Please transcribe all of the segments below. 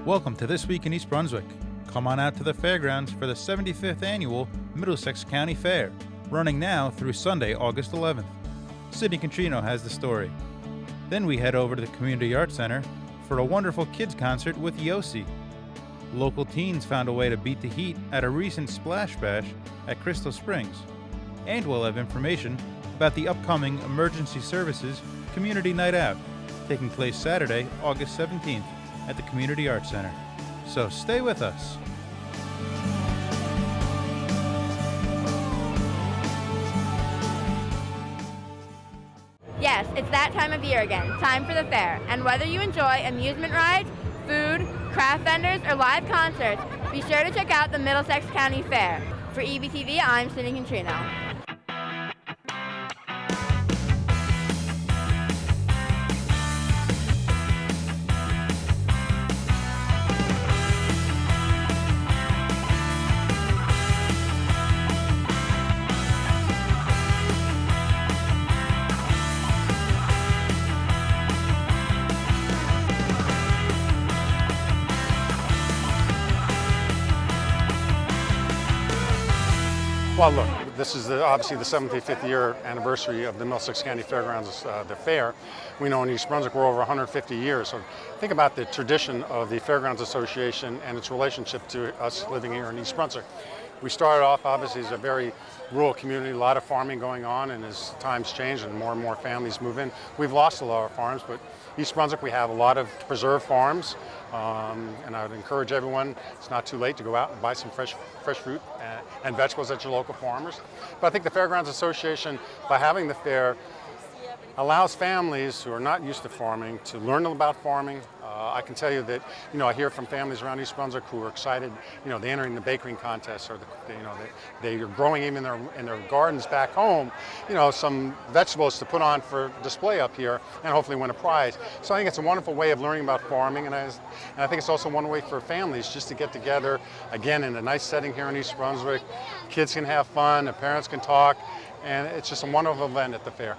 Welcome to This Week in East Brunswick. Come on out to the fairgrounds for the 75th annual Middlesex County Fair, running now through Sunday, August 11th. Sidney Contrino has the story. Then we head over to the Community Arts Center for a wonderful kids concert with Yosi. Local teens found a way to beat the heat at a recent splash bash at Crystal Springs. And we'll have information about the upcoming Emergency Services Community Night Out, taking place Saturday, August 17th at the Community Arts Center. So stay with us. Yes, it's that time of year again, time for the fair. And whether you enjoy amusement rides, food, craft vendors, or live concerts, be sure to check out the Middlesex County Fair. For EBTV, I'm Sidney Contrino. Well, look, this is obviously the 75th year anniversary of the Middlesex County Fairgrounds, the fair. We know in East Brunswick we're over 150 years. So think about the tradition of the Fairgrounds Association and its relationship to us living here in East Brunswick. We started off obviously as a very rural community, a lot of farming going on, and as times change and more families move in, we've lost a lot of farms, but East Brunswick, we have a lot of preserved farms, and I would encourage everyone, it's not too late to go out and buy some fresh fruit and vegetables at your local farmers. But I think the Fairgrounds Association, by having the fair, allows families who are not used to farming to learn about farming. I can tell you that, I hear from families around East Brunswick who are excited, they're entering the baking contest, or they are growing even in their gardens back home, some vegetables to put on for display up here and hopefully win a prize. So I think it's a wonderful way of learning about farming, and I think it's also one way for families just to get together, again, in a nice setting here in East Brunswick. Kids can have fun, the parents can talk, and it's just a wonderful event at the fair.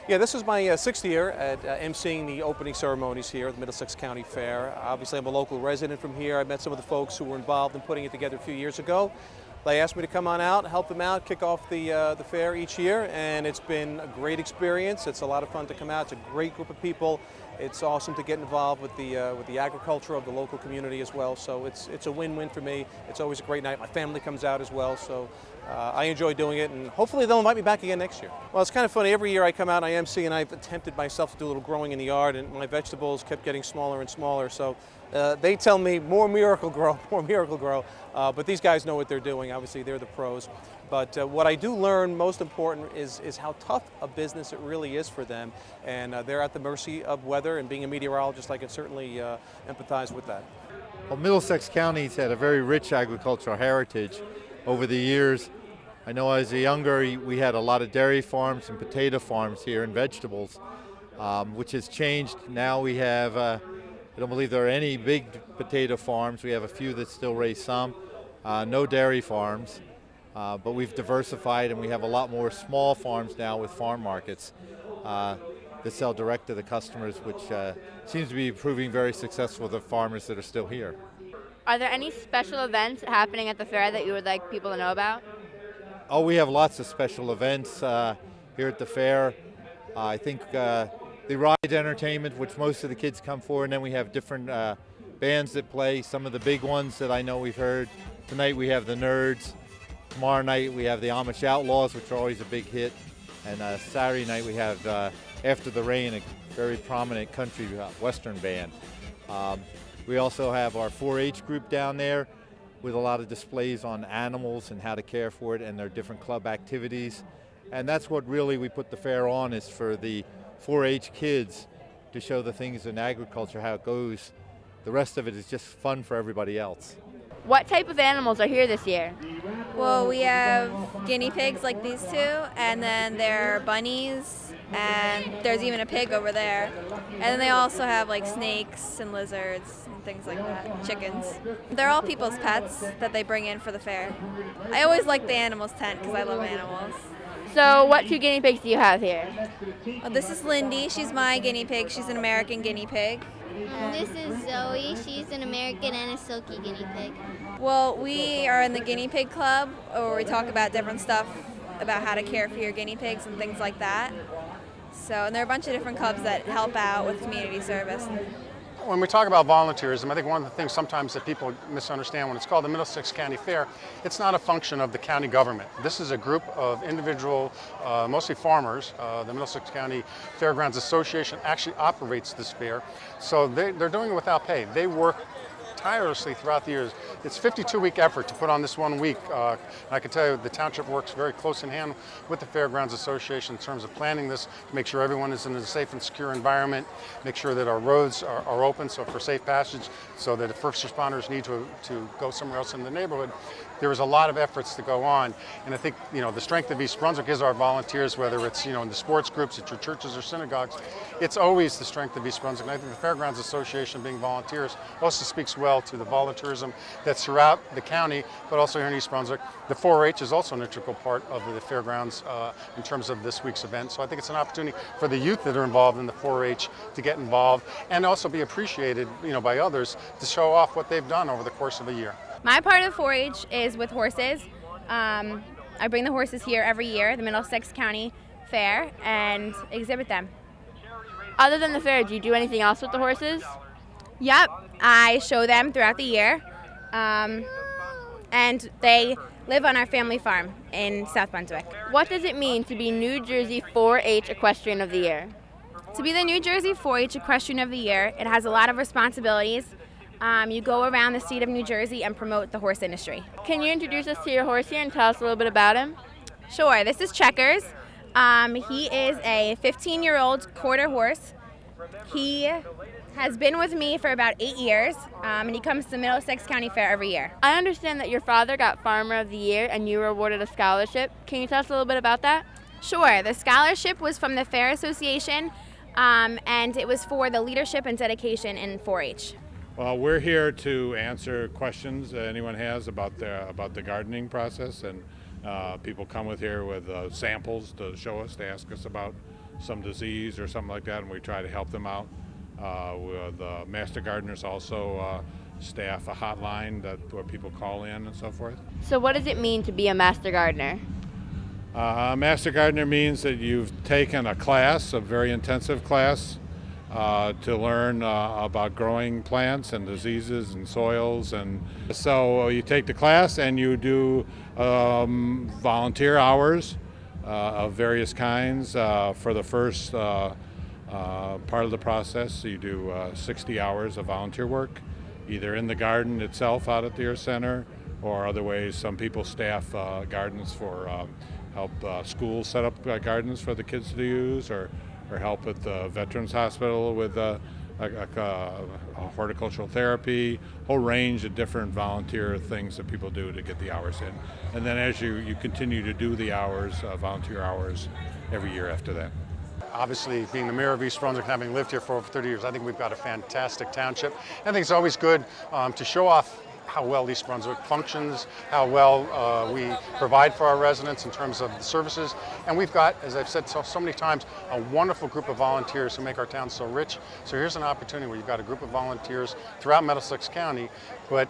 Yeah, this is my sixth year at emceeing the opening ceremonies here at the Middlesex County Fair. Obviously, I'm a local resident from here. I met some of the folks who were involved in putting it together a few years ago. They asked me to come on out, help them out, kick off the fair each year, and it's been a great experience. It's a lot of fun to come out. It's a great group of people. It's awesome to get involved with the agriculture of the local community as well. So it's a win-win for me. It's always a great night. My family comes out as well, so I enjoy doing it, and hopefully they'll invite me back again next year. Well, it's kind of funny. Every year I come out, I MC, and I've attempted myself to do a little growing in the yard, and my vegetables kept getting smaller and smaller. So they tell me more miracle grow, more miracle grow. But these guys know what they're doing. Obviously, they're the pros. But what I do learn most important is how tough a business it really is for them. And they're at the mercy of weather, and being a meteorologist, I can certainly empathize with that. Well, Middlesex County's had a very rich agricultural heritage over the years. I know as a younger, we had a lot of dairy farms and potato farms here and vegetables, which has changed. Now we have, I don't believe there are any big potato farms. We have a few that still raise some, no dairy farms, but we've diversified, and we have a lot more small farms now with farm markets that sell direct to the customers, which seems to be proving very successful with the farmers that are still here. Are there any special events happening at the fair that you would like people to know about? Oh, we have lots of special events here at the fair. I think the ride entertainment, which most of the kids come for, and then we have different bands that play. Some of the big ones that I know we've heard. Tonight we have the Nerds. Tomorrow night we have the Amish Outlaws, which are always a big hit. And Saturday night we have After the Rain, a very prominent country western band. We also have our 4-H group down there with a lot of displays on animals and how to care for it and their different club activities. And that's what really we put the fair on, is for the 4-H kids to show the things in agriculture, how it goes. The rest of it is just fun for everybody else. What type of animals are here this year? Well, we have guinea pigs like these two, and then there are bunnies, and there's even a pig over there. And then they also have like snakes and lizards and things like that, chickens. They're all people's pets that they bring in for the fair. I always like the animals tent because I love animals. So what two guinea pigs do you have here? Well, this is Lindy. She's my guinea pig. She's an American guinea pig. This is Zoe. She's an American and a silky guinea pig. Well, we are in the guinea pig club, where we talk about different stuff about how to care for your guinea pigs and things like that. So, and there are a bunch of different clubs that help out with community service. When we talk about volunteerism, I think one of the things sometimes that people misunderstand when it's called the Middlesex County Fair, it's not a function of the county government. This is a group of individual, mostly farmers. The Middlesex County Fairgrounds Association actually operates this fair, so they're doing it without pay. They work tirelessly throughout the years. It's a 52-week effort to put on this 1 week. And I can tell you the township works very close in hand with the Fairgrounds Association in terms of planning this to make sure everyone is in a safe and secure environment, make sure that our roads are open so for safe passage, so that if first responders need to go somewhere else in the neighborhood, there is a lot of efforts to go on. And I think, the strength of East Brunswick is our volunteers, whether it's, in the sports groups, at your churches or synagogues. It's always the strength of East Brunswick. And I think the Fairgrounds Association being volunteers also speaks well to the volunteerism that's throughout the county, but also here in East Brunswick. The 4-H is also an integral part of the fairgrounds in terms of this week's event. So I think it's an opportunity for the youth that are involved in the 4-H to get involved and also be appreciated, by others to show off what they've done over the course of a year. My part of 4-H is with horses. I bring the horses here every year, the Middlesex County Fair, and exhibit them. Other than the fair, do you do anything else with the horses? Yep, I show them throughout the year, and they live on our family farm in South Brunswick. What does it mean to be New Jersey 4-H Equestrian of the Year? To be the New Jersey 4-H Equestrian of the Year, it has a lot of responsibilities. You go around the state of New Jersey and promote the horse industry. Can you introduce us to your horse here and tell us a little bit about him? Sure, this is Checkers. He is a 15-year-old quarter horse. He has been with me for about 8 years, and he comes to Middlesex County Fair every year. I understand that your father got Farmer of the Year and you were awarded a scholarship. Can you tell us a little bit about that? Sure, the scholarship was from the Fair Association, and it was for the leadership and dedication in 4-H. Well, we're here to answer questions that anyone has about the gardening process, and people come here with samples to show us, to ask us about some disease or something like that, and we try to help them out. The master gardeners also staff a hotline where people call in and so forth. So what does it mean to be a master gardener? A master gardener means that you've taken a class, a very intensive class, to learn about growing plants and diseases and soils. And so you take the class and you do volunteer hours of various kinds. For the first part of the process, you do 60 hours of volunteer work, either in the garden itself out at the Earth Center, or other ways. Some people staff gardens for help schools set up gardens for the kids to use, or help at the Veterans Hospital with horticultural therapy, whole range of different volunteer things that people do to get the hours in. And then as you continue to do the hours, volunteer hours, every year after that. Obviously, being the mayor of East Brunswick, having lived here for over 30 years, I think we've got a fantastic township. I think it's always good to show off how well East Brunswick functions, how well we provide for our residents in terms of the services. And we've got, as I've said so many times, a wonderful group of volunteers who make our town so rich. So here's an opportunity where you've got a group of volunteers throughout Middlesex County, but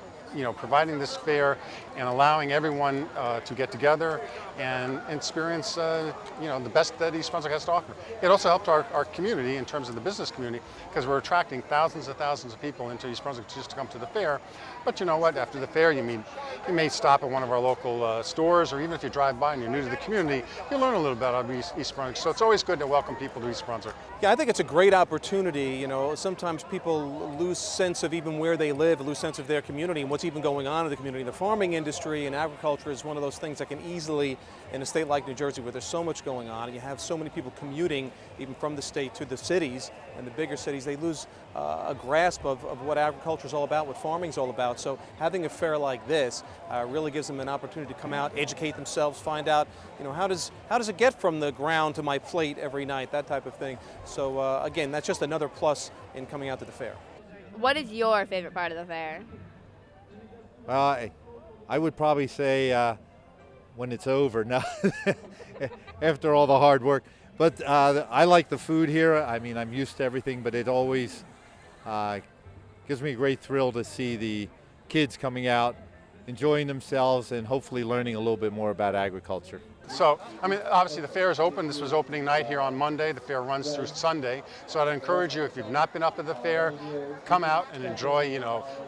providing this fair and allowing everyone to get together and experience, the best that East Brunswick has to offer. It also helped our community in terms of the business community, because we're attracting thousands and thousands of people into East Brunswick just to come to the fair. But you know what? After the fair, you may stop at one of our local stores, or even if you drive by and you're new to the community, you learn a little bit about East Brunswick. So it's always good to welcome people to East Brunswick. Yeah, I think it's a great opportunity. Sometimes people lose sense of even where they live, lose sense of their community and what's even going on in the community. The farming industry and agriculture is one of those things that can easily, in a state like New Jersey where there's so much going on, and you have so many people commuting even from the state to the cities and the bigger cities, they lose a grasp of what agriculture is all about, what farming is all about. So having a fair like this really gives them an opportunity to come out, educate themselves, find out, how does it get from the ground to my plate every night, that type of thing. So again, that's just another plus in coming out to the fair. What is your favorite part of the fair? I would probably say when it's over, now after all the hard work. But I like the food here. I mean, I'm used to everything, but it always Gives me a great thrill to see the kids coming out, enjoying themselves, and hopefully learning a little bit more about agriculture. So, I mean, obviously the fair is open. This was opening night here on Monday. The fair runs through Sunday. So I'd encourage you, if you've not been up at the fair, come out and enjoy,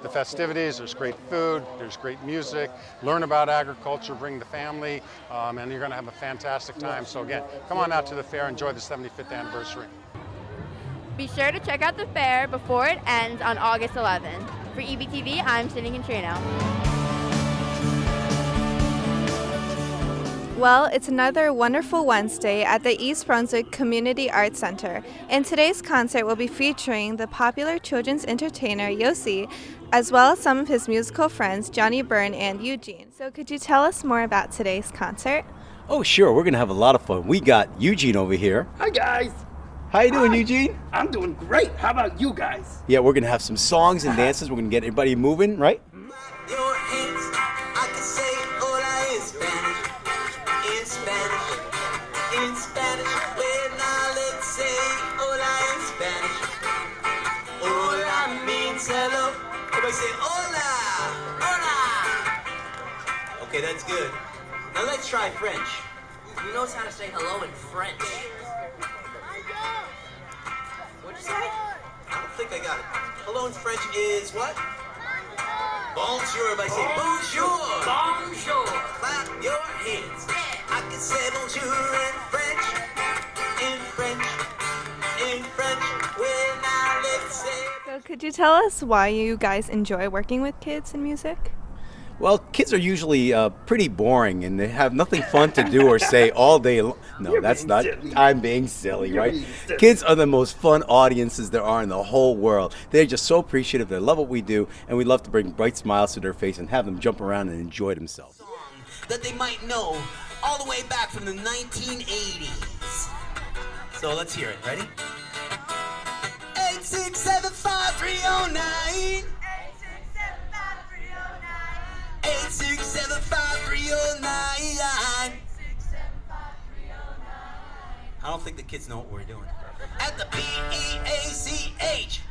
the festivities. There's great food, there's great music, learn about agriculture, bring the family, and you're gonna have a fantastic time. So again, come on out to the fair, enjoy the 75th anniversary. Be sure to check out the fair before it ends on August 11th. For EBTV, I'm Cindy Contrino. Well, it's another wonderful Wednesday at the East Brunswick Community Arts Center, and today's concert will be featuring the popular children's entertainer Yosi, as well as some of his musical friends Johnny Byrne and Eugene. So could you tell us more about today's concert? Oh, sure. We're going to have a lot of fun. We got Eugene over here. Hi, guys. How you doing, Eugene? I'm doing great. How about you guys? Yeah, we're going to have some songs and dances. We're going to get everybody moving, right? Your hands, I can say hola in Spanish. In Spanish. In Spanish. Well, now let's say hola in Spanish. Hola means hello. Everybody say hola. Hola. Okay, that's good. Now let's try French. Who knows how to say hello in French? What'd you say? I don't think I got it. Hello in French is what? Bonjour. If I say bonjour. Bonjour. Clap your hands. I can say bonjour in French. In French. In French. Well, now let's say. So could you tell us why you guys enjoy working with kids in music? Well, kids are usually pretty boring and they have nothing fun to do or say all day long. No, that's not. Silly. I'm being silly, right? Silly. Kids are the most fun audiences there are in the whole world. They're just so appreciative. They love what we do, and we love to bring bright smiles to their face and have them jump around and enjoy themselves. That they might know all the way back from the 1980s. So let's hear it. Ready? 8675309. 8675309. I don't think the kids know what we're doing. At the B-E-A-C-H.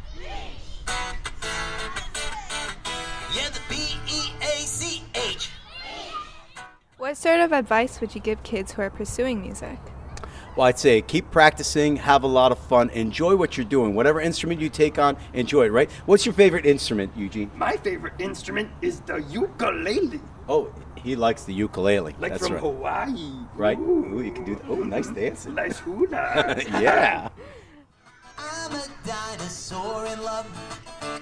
Yeah, the B-E-A-C-H. What sort of advice would you give kids who are pursuing music? Well, I'd say keep practicing, have a lot of fun, enjoy what you're doing. Whatever instrument you take on, enjoy it, right? What's your favorite instrument, Eugene? My favorite instrument is the ukulele. Oh, he likes the ukulele. Like That's from right. Hawaii. Right? Ooh, you can do that. Oh, nice dancing. Nice hula. Yeah. I'm a dinosaur in love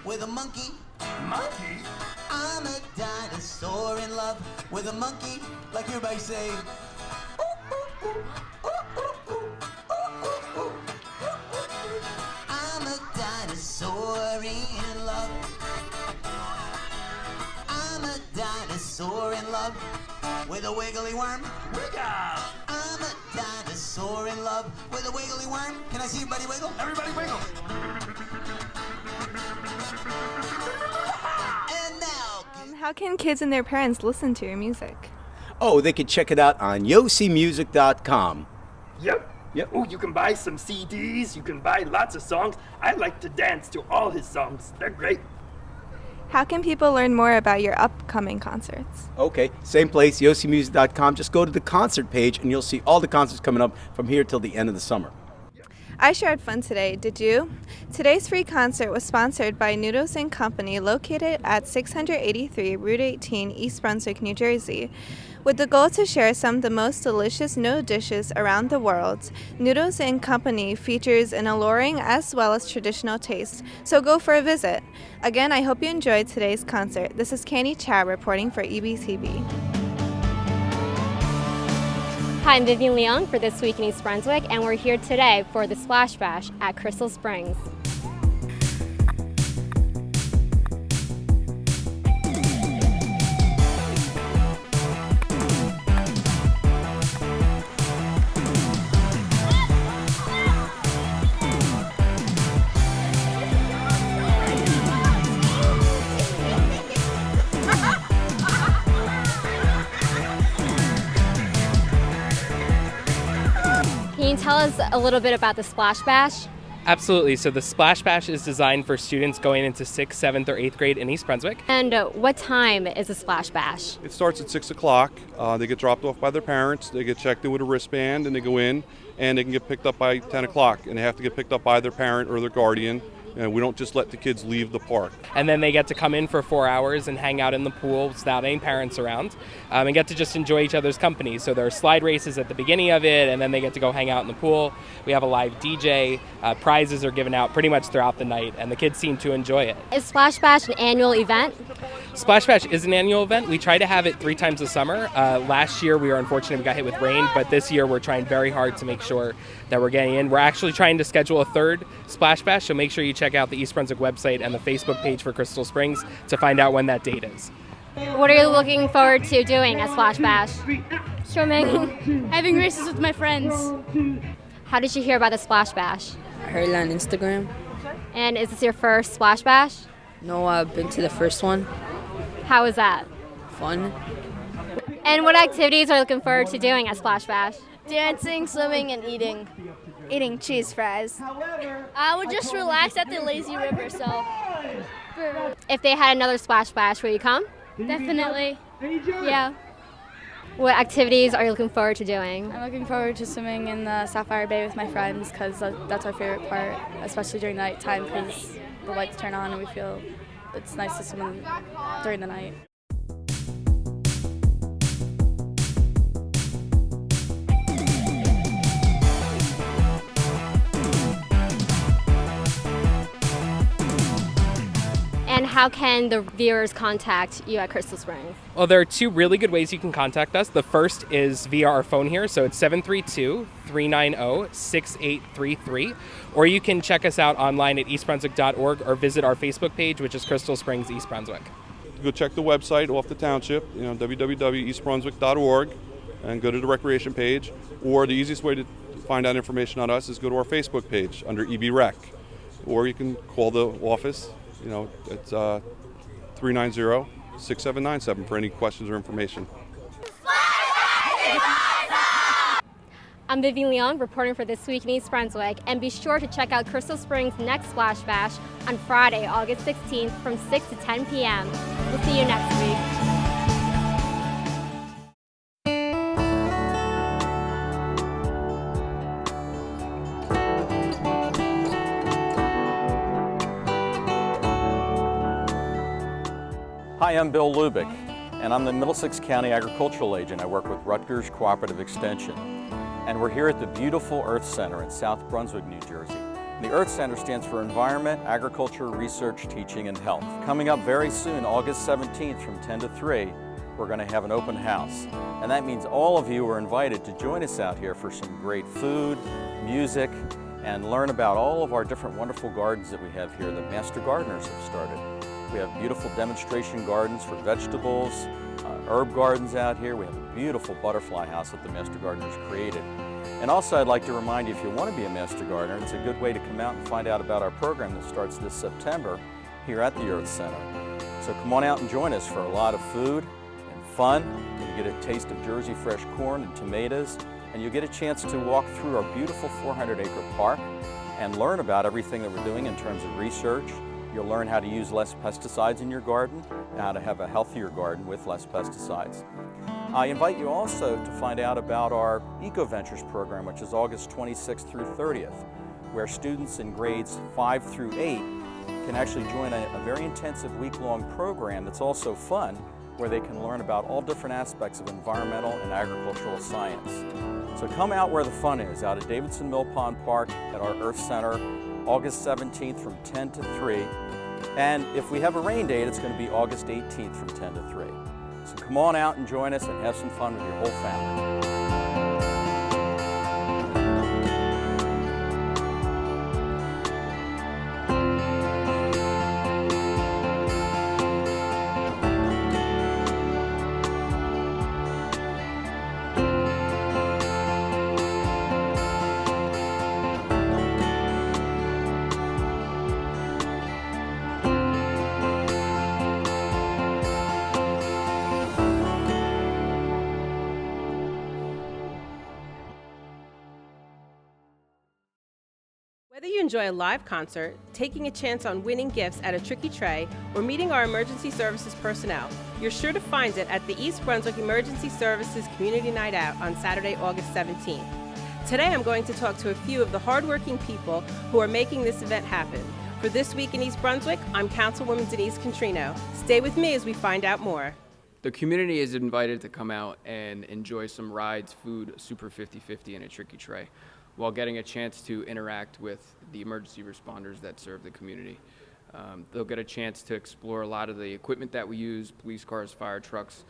with a monkey. Monkey? I'm a dinosaur in love with a monkey. Like everybody say. I'm a dinosaur in love. I'm a dinosaur in love with a wiggly worm. Wiggle. I'm a dinosaur in love with a wiggly worm. Can I see everybody wiggle? Everybody wiggle. And now. How can kids and their parents listen to your music? Oh, they can check it out on yosimusic.com. Yep. Oh, you can buy some CDs. You can buy lots of songs. I like to dance to all his songs. They're great. How can people learn more about your upcoming concerts? Okay, same place, yosimusic.com. Just go to the concert page and you'll see all the concerts coming up from here till the end of the summer. I sure had fun today, did you? Today's free concert was sponsored by Noodles & Company, located at 683 Route 18, East Brunswick, New Jersey. With the goal to share some of the most delicious noodle dishes around the world, Noodles & Company features an alluring as well as traditional taste, so go for a visit. Again, I hope you enjoyed today's concert. This is Candy Chow reporting for EBTV. Hi, I'm Vivian Leong for This Week in East Brunswick, and we're here today for the Splash Bash at Crystal Springs. Can you tell us a little bit about the Splash Bash? Absolutely. So the Splash Bash is designed for students going into 6th, 7th, or 8th grade in East Brunswick. And what time is the Splash Bash? It starts at 6 o'clock. They get dropped off by their parents. They get checked in with a wristband, and they go in, and they can get picked up by 10 o'clock. And they have to get picked up by their parent or their guardian. And we don't just let the kids leave the park. And then they get to come in for 4 hours and hang out in the pool without any parents around, and get to just enjoy each other's company. So there are slide races at the beginning of it, and then they get to go hang out in the pool. We have a live DJ. Prizes are given out pretty much throughout the night, and the kids seem to enjoy it. Is Splash Bash an annual event? Splash Bash is an annual event. We try to have it 3 times a summer. Last year we were unfortunate we got hit with rain, but this year we're trying very hard to make sure that we're getting in. We're actually trying to schedule a 3rd Splash Bash, so make sure you check out the East Brunswick website and the Facebook page for Crystal Springs to find out when that date is. What are you looking forward to doing at Splash Bash? Swimming, having races with my friends. How did you hear about the Splash Bash? I heard it on Instagram. And is this your first Splash Bash? No, I've been to the first one. How was that? Fun. And what activities are you looking forward to doing at Splash Bash? Dancing, swimming, and eating. Eating cheese fries. I would just relax at the lazy river, so. If they had another Splash Bash, will you come? Definitely. Yeah. What activities are you looking forward to doing? I'm looking forward to swimming in the Sapphire Bay with my friends because that's our favorite part, especially during nighttime because the lights turn on and we feel it's nice to swim during the night. And how can the viewers contact you at Crystal Springs? Well, there are 2 really good ways you can contact us. The first is via our phone here, so it's 732-390-6833. Or you can check us out online at eastbrunswick.org or visit our Facebook page, which is Crystal Springs East Brunswick. Go check the website off the township, www.eastbrunswick.org, and go to the recreation page. Or the easiest way to find out information on us is go to our Facebook page under EB Rec. Or you can call the office. It's 390-6797 for any questions or information. I'm Vivian Leong reporting for This Week in East Brunswick, and be sure to check out Crystal Springs' next Splash Bash on Friday, August 16th from 6 to 10 p.m. We'll see you next week. Hi, I'm Bill Lubick, and I'm the Middlesex County Agricultural Agent. I work with Rutgers Cooperative Extension, and we're here at the beautiful Earth Center in South Brunswick, New Jersey. The Earth Center stands for Environment, Agriculture, Research, Teaching, and Health. Coming up very soon, August 17th from 10 to 3, we're going to have an open house, and that means all of you are invited to join us out here for some great food, music, and learn about all of our different wonderful gardens that we have here that Master Gardeners have started. We have beautiful demonstration gardens for vegetables, herb gardens out here. We have a beautiful butterfly house that the Master Gardeners created. And also I'd like to remind you, if you want to be a Master Gardener, it's a good way to come out and find out about our program that starts this September here at the Earth Center. So come on out and join us for a lot of food and fun. You get a taste of Jersey fresh corn and tomatoes, and you get a chance to walk through our beautiful 400-acre park and learn about everything that we're doing in terms of research. You'll learn how to use less pesticides in your garden, and how to have a healthier garden with less pesticides. I invite you also to find out about our Eco Ventures program, which is August 26th through 30th, where students in grades 5 through 8 can actually join a very intensive week-long program that's also fun, where they can learn about all different aspects of environmental and agricultural science. So come out where the fun is, out at Davidson Mill Pond Park at our Earth Center, August 17th from 10 to 3. And if we have a rain date, it's going to be August 18th from 10 to 3. So come on out and join us and have some fun with your whole family. Whether you enjoy a live concert, taking a chance on winning gifts at a tricky tray, or meeting our emergency services personnel, you're sure to find it at the East Brunswick Emergency Services Community Night Out on Saturday, August 17th. Today I'm going to talk to a few of the hardworking people who are making this event happen. For This Week in East Brunswick, I'm Councilwoman Denise Contrino. Stay with me as we find out more. The community is invited to come out and enjoy some rides, food, Super 50/50, and a tricky tray, while getting a chance to interact with the emergency responders that serve the community. They'll get a chance to explore a lot of the equipment that we use, police cars, fire trucks,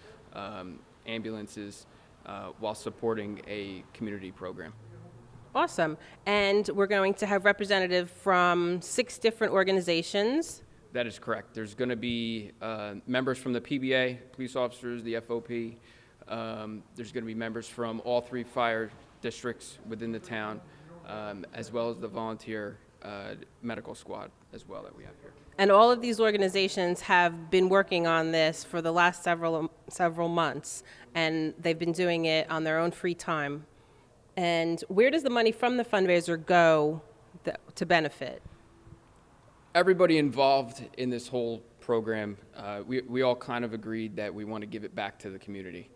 ambulances, while supporting a community program. Awesome. And we're going to have representatives from 6 different organizations. That is correct. There's going to be members from the PBA, police officers, the FOP. There's going to be members from all 3 fire districts within the town, as well as the volunteer medical squad as well that we have here. And all of these organizations have been working on this for the last several months, and they've been doing it on their own free time. And where does the money from the fundraiser go to benefit? Everybody involved in this whole program, we all kind of agreed that we want to give it back to the community.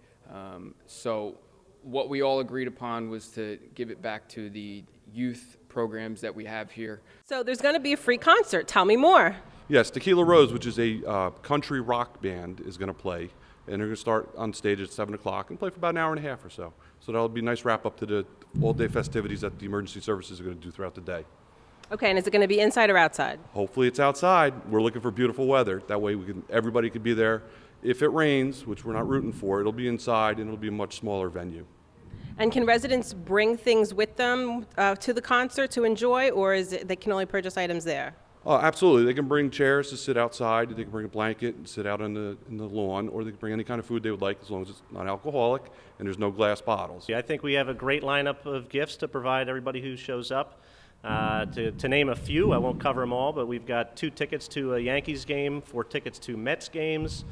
So what we all agreed upon was to give it back to the youth programs that we have here. So there's going to be a free concert. Tell me more. Yes, Tequila Rose, which is a country rock band, is going to play. And they're going to start on stage at 7 o'clock and play for about an hour and a half or so. So that'll be a nice wrap up to the all-day festivities that the emergency services are going to do throughout the day. Okay, and is it going to be inside or outside? Hopefully it's outside. We're looking for beautiful weather. That way everybody could be there. If it rains, which we're not rooting for, it'll be inside and it'll be a much smaller venue. And can residents bring things with them to the concert to enjoy, or is it they can only purchase items there? Absolutely. They can bring chairs to sit outside. They can bring a blanket and sit out in the lawn, or they can bring any kind of food they would like as long as it's not alcoholic and there's no glass bottles. I think we have a great lineup of gifts to provide everybody who shows up. To name a few, I won't cover them all, but we've got 2 tickets to a Yankees game, 4 tickets to Mets games.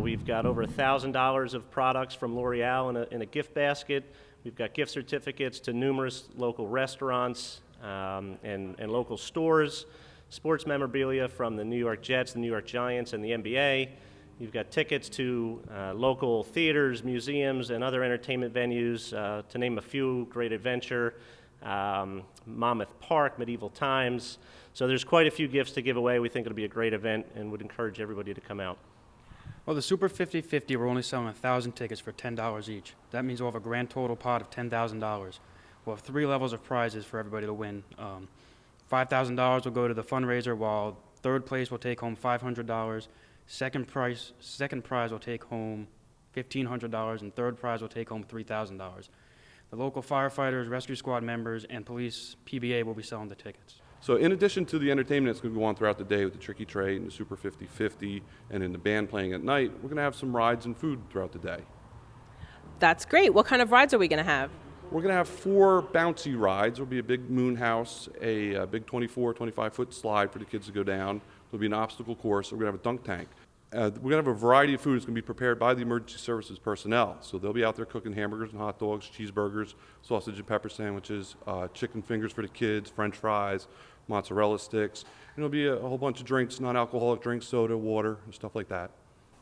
We've got over $1,000 of products from L'Oreal in a gift basket. We've got gift certificates to numerous local restaurants and local stores. Sports memorabilia from the New York Jets, the New York Giants, and the NBA. You've got tickets to local theaters, museums, and other entertainment venues, to name a few, Great Adventure, Monmouth Park, Medieval Times. So there's quite a few gifts to give away. We think it'll be a great event and would encourage everybody to come out. Well, the Super 50/50, we're only selling 1,000 tickets for $10 each. That means we'll have a grand total pot of $10,000. We'll have 3 levels of prizes for everybody to win. $5,000 will go to the fundraiser, while 3rd place will take home $500. Second prize will take home $1,500, and 3rd prize will take home $3,000. The local firefighters, rescue squad members, and police PBA will be selling the tickets. So in addition to the entertainment that's going to go on throughout the day with the Tricky Tray and the Super 50/50 and in the band playing at night, we're going to have some rides and food throughout the day. That's great. What kind of rides are we going to have? We're going to have 4 bouncy rides. There'll be a big moon house, a big 24, 25-foot slide for the kids to go down. There'll be an obstacle course. We're going to have a dunk tank. We're going to have a variety of food that's going to be prepared by the emergency services personnel. So they'll be out there cooking hamburgers and hot dogs, cheeseburgers, sausage and pepper sandwiches, chicken fingers for the kids, French fries, mozzarella sticks. And there'll be a whole bunch of drinks, non-alcoholic drinks, soda, water, and stuff like that.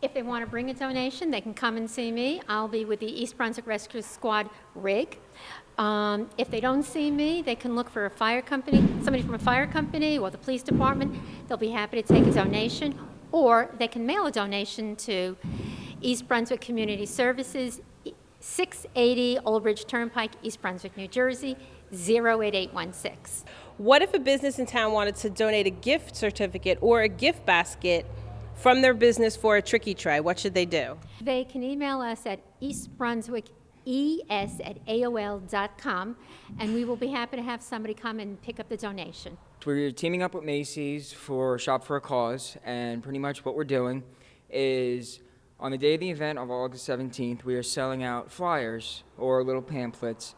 If they want to bring a donation, they can come and see me. I'll be with the East Brunswick Rescue Squad rig. If they don't see me, they can look for a fire company, somebody from a fire company or the police department. They'll be happy to take a donation, or they can mail a donation to East Brunswick Community Services, 680 Old Ridge Turnpike, East Brunswick, New Jersey, 08816. What if a business in town wanted to donate a gift certificate or a gift basket from their business for a Tricky Tray? What should they do? They can email us at eastbrunswicks@aol.com, and we will be happy to have somebody come and pick up the donation. We're teaming up with Macy's for Shop for a Cause, and pretty much what we're doing is on the day of the event of August 17th, we are selling out flyers or little pamphlets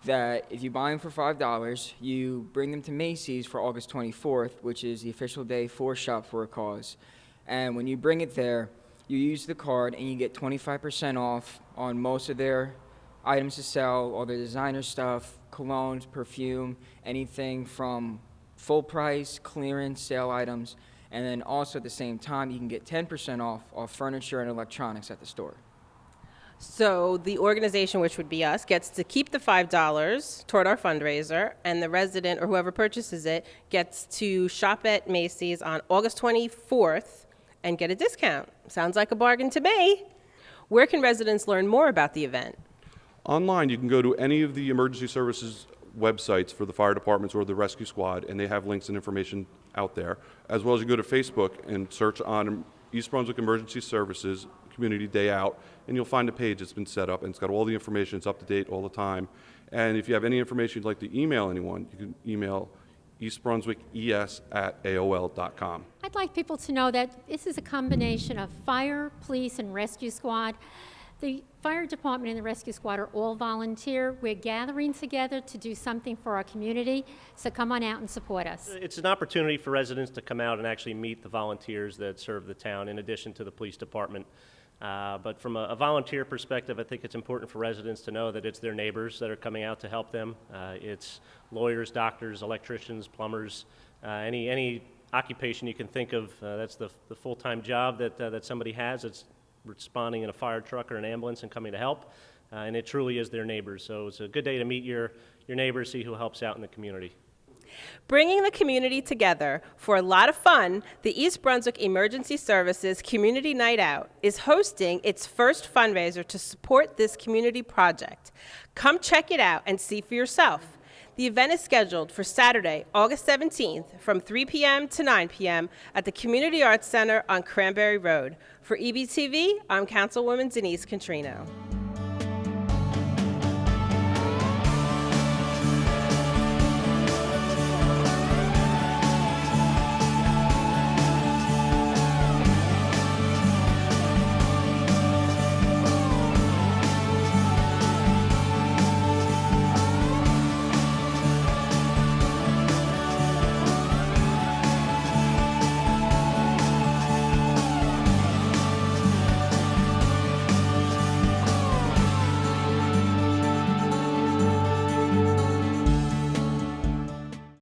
that if you buy them for $5, you bring them to Macy's for August 24th, which is the official day for Shop for a Cause. And when you bring it there, you use the card and you get 25% off on most of their items to sell, all the designer stuff, colognes, perfume, anything from full price, clearance, sale items, and then also at the same time, you can get 10% off furniture and electronics at the store. So the organization, which would be us, gets to keep the $5 toward our fundraiser, and the resident or whoever purchases it gets to shop at Macy's on August 24th and get a discount. Sounds like a bargain to me. Where can residents learn more about the event? Online, you can go to any of the emergency services websites for the fire departments or the rescue squad, and they have links and information out there. As well as you go to Facebook and search on East Brunswick Emergency Services Community Day Out, and you'll find a page that's been set up, and it's got all the information. It's up to date all the time. And if you have any information you'd like to email anyone, you can email eastbrunswickes@aol.com. I'd like people to know that this is a combination of fire, police, and rescue squad. The fire department and the rescue squad are all volunteer. We're gathering together to do something for our community, so come on out and support us. It's an opportunity for residents to come out and actually meet the volunteers that serve the town in addition to the police department. But from a volunteer perspective, I think it's important for residents to know that it's their neighbors that are coming out to help them. It's lawyers, doctors, electricians, plumbers, any occupation you can think of. That's the full-time job that somebody has. It's responding in a fire truck or an ambulance and coming to help. And it truly is their neighbors. So it's a good day to meet your neighbors, see who helps out in the community. Bringing the community together for a lot of fun, the East Brunswick Emergency Services Community Night Out is hosting its first fundraiser to support this community project. Come check it out and see for yourself. The event is scheduled for Saturday, August 17th from 3 p.m. to 9 p.m. at the Community Arts Center on Cranberry Road. For EBTV, I'm Councilwoman Denise Contrino.